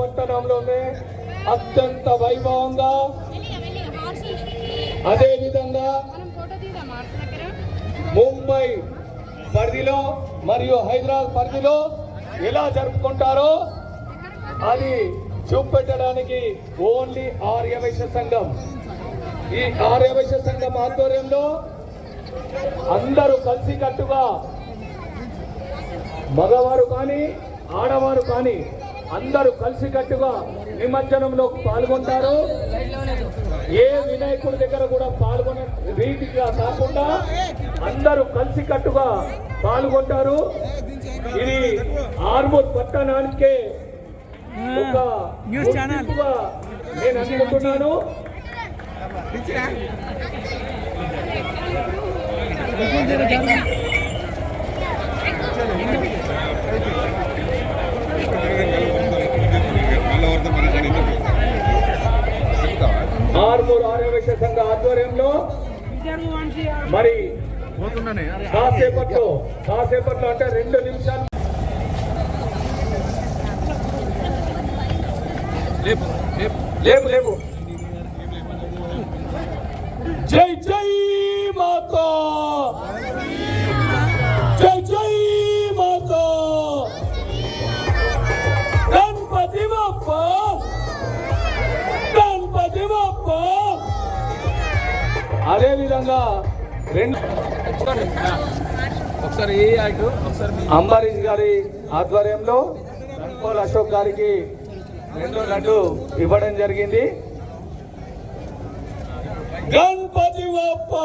పట్టణంలోనే అత్యంత వైభవంగా అదేవిధంగా ముంబై పరిధిలో మరియు హైదరాబాద్ పరిధిలో ఎలా జరుపుకుంటారో అది చూపెట్టడానికి ఓన్లీ ఆర్యవైశ్య సంఘం, ఈ ఆర్యవైశ్య సంఘం ఆధ్వర్యంలో అందరూ కలిసికట్టుగా మగవారు కానీ ఆడవారు కానీ అందరూ కలిసికట్టుగా నిమజ్జనంలో పాల్గొంటారు. ఏ వినాయకుడి దగ్గర కూడా పాల్గొనే రీతిగా కాకుండా అందరూ కలిసికట్టుగా పాల్గొంటారు. ఇది ఆర్మూర్ పట్టణానికే ఒక గుర్తింపుగా నేను అనుకుంటున్నాను. ఆర్మూర్ ఆర్యవైశ్య సంఘ ఆధ్వర్యంలో మరి కాసేపట్లో అంటే 2 నిమిషాలు లేపు జై జై మాతా, జై జై మాతా, గణపతి బప్పా, గణపతి బప్పా. అదేవిధంగా ఒకసారి అంబరీష్ గారి ఆధ్వర్యంలో రంగోల్ అశోక్ గారికి 2 లడ్డు ఇవ్వడం జరిగింది. గణపతి బప్పా.